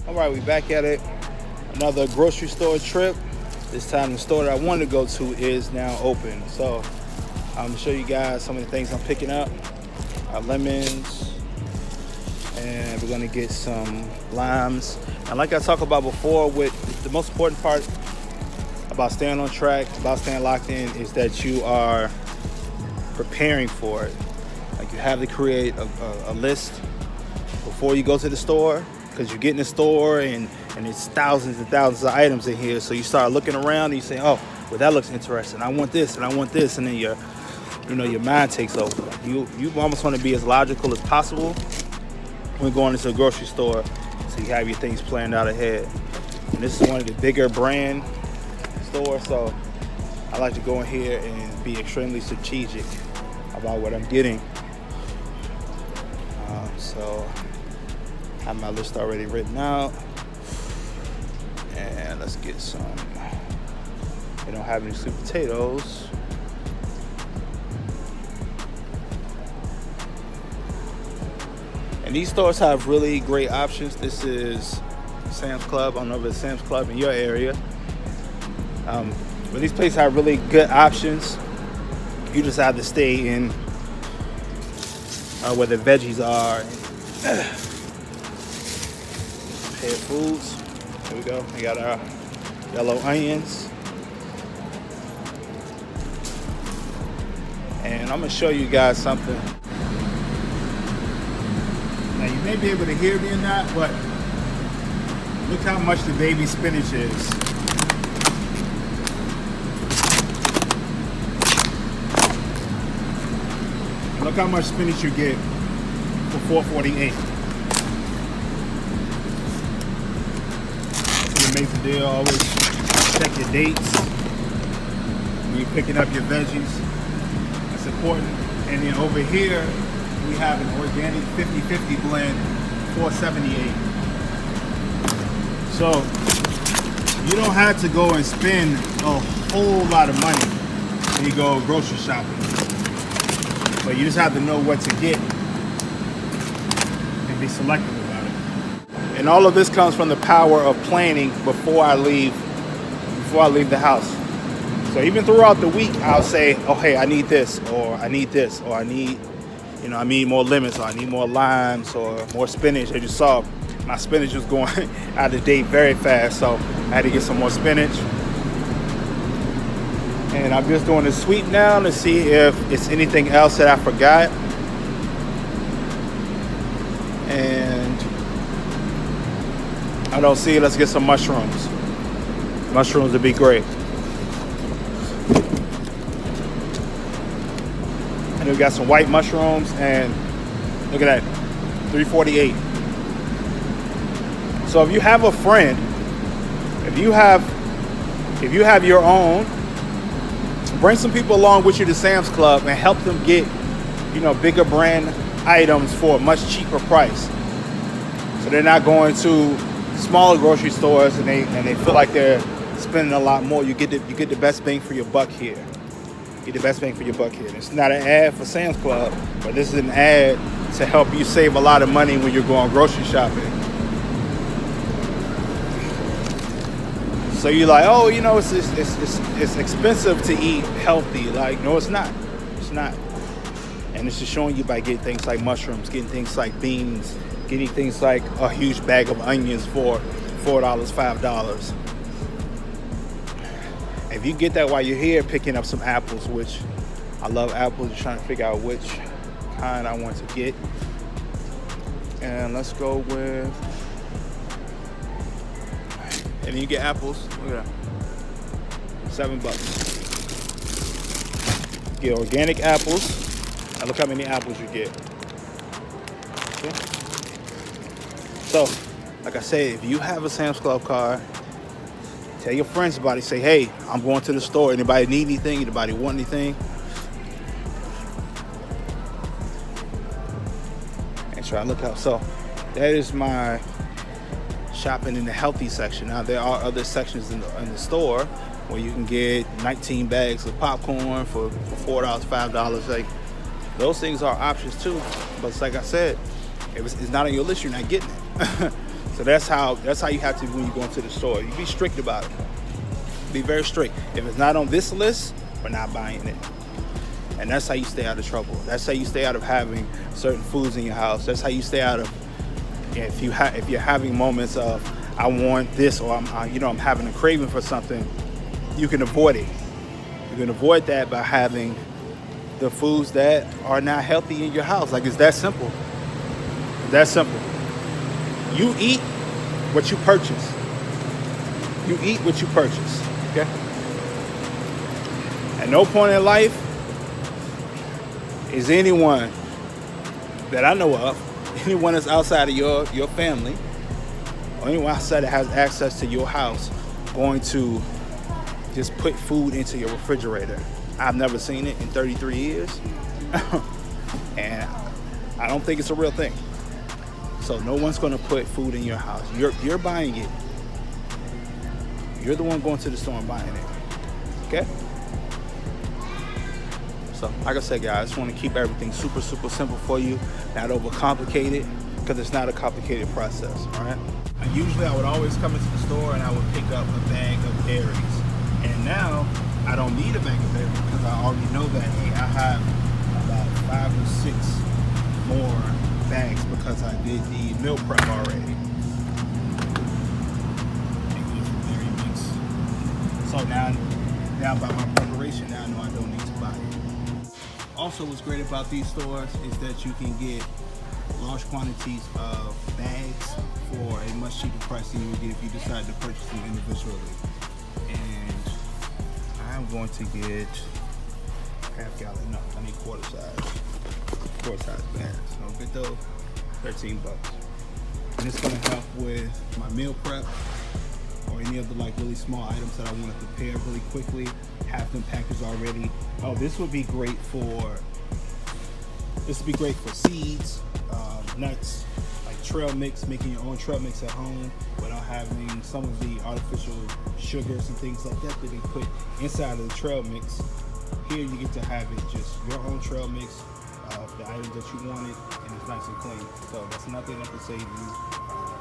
All right, we back at it. Another grocery store trip. This time the store that I wanted to go to is now open. So I'm gonna show you guys some of the things I'm picking up. Lemons, and we're gonna get some limes. And like I talked about before, with the most important part about staying on track, about staying locked in, is that you are preparing for it. Like you have to create a list before you go to the store, because you get in the store and it's thousands and thousands of items in here. So you start looking around and you say, oh, well, that looks interesting. I want this and I want this. And then your mind takes over. You almost want to be as logical as possible when going into a grocery store, so you have your things planned out ahead. And this is one of the bigger brand stores, so I like to go in here and be extremely strategic about what I'm getting. So I have my list already written out, and let's get some. They don't have any sweet potatoes. And these stores have really great options. This is Sam's Club. I don't know if it's Sam's Club in your area. But these places have really good options. You just have to stay in where the veggies are. Prepared foods. Here we go. We got our yellow onions. And I'm gonna show you guys something. Now you may be able to hear me or not, but look how much the baby spinach is. Look how much spinach you get for $4.48. It's an amazing deal. Always check your dates when you're picking up your veggies. That's important. And then over here, we have an organic 50-50 blend, $4.78. So you don't have to go and spend a whole lot of money when you go grocery shopping. But you just have to know what to get and be selective about it. And all of this comes from the power of planning before I leave the house. So even throughout the week, I'll say, oh, hey, I need this, or I need this, or I need more lemons, or I need more limes, or more spinach. As you saw, my spinach was going out of date very fast, so I had to get some more spinach. And I'm just doing a sweep now to see if it's anything else that I forgot. And I don't see it. Let's get some mushrooms. Mushrooms would be great. And we got some white mushrooms, and look at that, $3.48. So if you have a friend, if you have your own, bring some people along with you to Sam's Club and help them get, bigger brand items for a much cheaper price. So they're not going to smaller grocery stores and they feel like they're spending a lot more. You get the best bang for your buck here. Get the best bang for your buck here. It's not an ad for Sam's Club, but this is an ad to help you save a lot of money when you're going grocery shopping. So you're like, oh, it's expensive to eat healthy. Like, no, it's not. It's not. And it's just showing you by getting things like mushrooms, getting things like beans, getting things like a huge bag of onions for $4, $5. If you get that while you're here, picking up some apples, which I love apples, just trying to figure out which kind I want to get. And let's go with, and then you get apples. Look at that, $7. Get organic apples. And look how many apples you get. Okay. So, like I said, if you have a Sam's Club card, tell your friends about it. Say, hey, I'm going to the store. Anybody need anything? Anybody want anything? And try to look out. So that is my shopping in the healthy section. Now there are other sections in the store where you can get 19 bags of popcorn for $4, $5. Like, those things are options too. But it's like I said, if it's not on your list, you're not getting it. So that's how you have to be when you go into the store. You be strict about it. Be very strict. If it's not on this list, we're not buying it. And that's how you stay out of trouble. That's how you stay out of having certain foods in your house. That's how you stay out of if you're having moments of I want this, or I'm having a craving for something. You can avoid it. You can avoid that by having the foods that are not healthy in your house. Like, it's that simple. It's that simple. You eat what you purchase. You eat what you purchase. Okay? At no point in life is anyone that I know of, anyone that's outside of your family, or anyone outside that has access to your house, going to just put food into your refrigerator. I've never seen it in 33 years. And I don't think it's a real thing. So no one's going to put food in your house. You're buying it. You're the one going to the store and buying it. Okay? So, like I said, guys, I just want to keep everything super, super simple for you. Not overcomplicate it, because it's not a complicated process, all right? Usually I would always come into the store and I would pick up a bag of berries. And now I don't need a bag of berries, because I already know that, hey, I have about 5 or 6 more bags because I did the meal prep already. Berry mix. So now by my preparation, now I know I don't need to buy it. Also, what's great about these stores is that you can get large quantities of bags for a much cheaper price than you would get if you decide to purchase them individually. And I'm going to get half gallon. No, I need quarter size bags. So I'll get those, $13. And it's gonna help with my meal prep or any of the like really small items that I want to prepare really quickly. Have them packaged already. Oh, this would be great for seeds, nuts, like trail mix, making your own trail mix at home without having some of the artificial sugars and things like that they put inside of the trail mix. Here you get to have it just your own trail mix of the items that you wanted, and it's nice and clean. So that's another thing that can save you,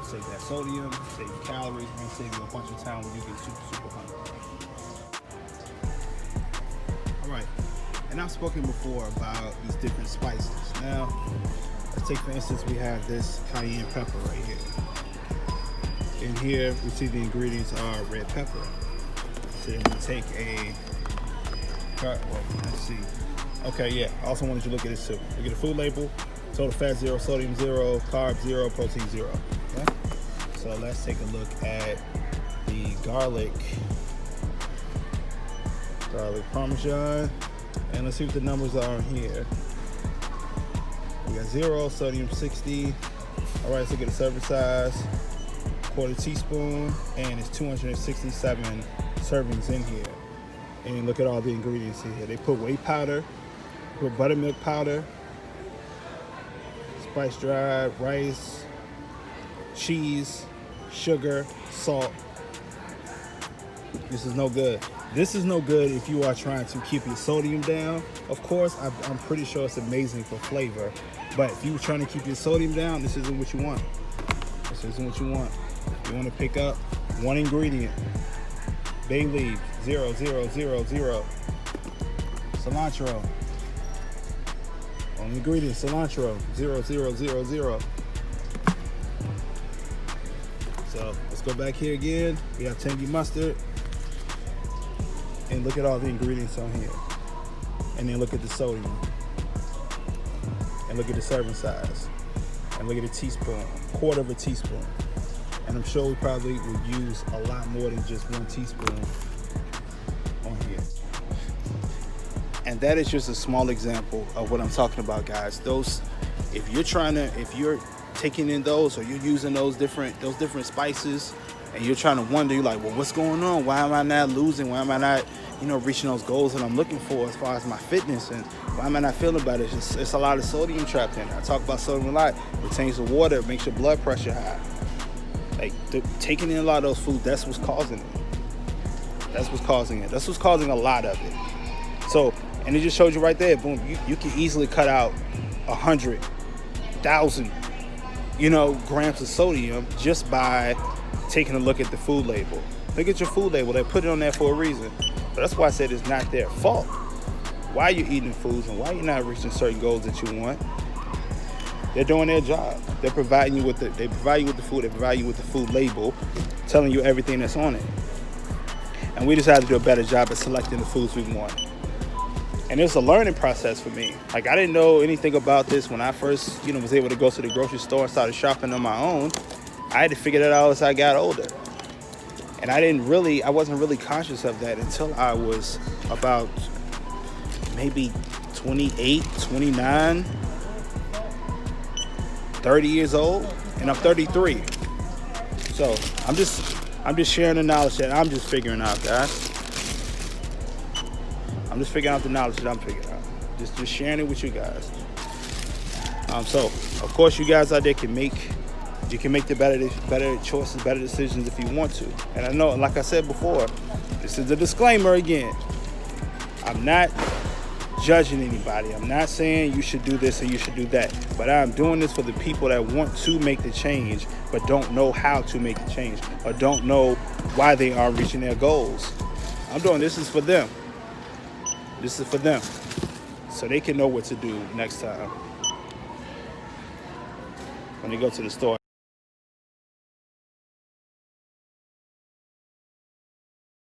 save that sodium, save you calories, and save you a bunch of time when you get super, super hungry. All right, and I've spoken before about these different spices. Now, let's take for instance, we have this cayenne pepper right here. In here, we see the ingredients are red pepper. So then we take let's see. Okay, yeah, I also wanted you to look at this too. Look at the food label: total fat 0, sodium 0, carb 0, protein 0. Okay? So let's take a look at the garlic parmesan, and let's see what the numbers are here. We got 0, sodium 60. All right, let's look at the serving size: quarter teaspoon, and it's 267 servings in here. And look at all the ingredients in here. They put whey powder, put buttermilk powder, spice dried rice, cheese, sugar, salt. This is no good. This is no good if you are trying to keep your sodium down. Of course, I'm pretty sure it's amazing for flavor, but if you're trying to keep your sodium down, this isn't what you want. This isn't what you want. You want to pick up one ingredient: bay leaf, 0, 0, 0, 0. Cilantro. Only ingredient: cilantro, 0, 0, 0, 0. So let's go back here again. We have tangy mustard. And look at all the ingredients on here. And then look at the sodium. And look at the serving size. And look at a teaspoon, quarter of a teaspoon. And I'm sure we probably would use a lot more than just 1 teaspoon on here. And that is just a small example of what I'm talking about, guys. If you're taking in those, or you're using those different spices, and you're trying to wonder, you're like, well, what's going on? Why am I not losing? Why am I not, reaching those goals that I'm looking for as far as my fitness? And why am I not feeling better? It's a lot of sodium trapped in it. I talk about sodium a lot. It retains the water, it makes your blood pressure high. Like, taking in a lot of those foods, that's what's causing it. That's what's causing it. That's what's causing a lot of it. So, and it just showed you right there, boom, you can easily cut out 100,000 grams of sodium just by taking a look at the food label. Look at your food label. They put it on there for a reason. But that's why I said it's not their fault. Why you're eating foods and why you're not reaching certain goals that you want. They're doing their job. They provide you with the food. They provide you with the food label, telling you everything that's on it. And we decided to do a better job at selecting the foods we want. And it's a learning process for me. Like, I didn't know anything about this when I first, was able to go to the grocery store and started shopping on my own. I had to figure that out as I got older. And I wasn't really conscious of that until I was about maybe 28, 29, 30 years old, and I'm 33. So I'm just sharing the knowledge that I'm just figuring out, guys. I'm just figuring out the knowledge that I'm figuring out. Just sharing it with you guys. So of course you guys out there can make the better choices, better decisions if you want to. And I know, like I said before, this is a disclaimer again. I'm not judging anybody. I'm not saying you should do this or you should do that. But I'm doing this for the people that want to make the change but don't know how to make the change or don't know why they aren't reaching their goals. This is for them. This is for them. So they can know what to do next time when they go to the store.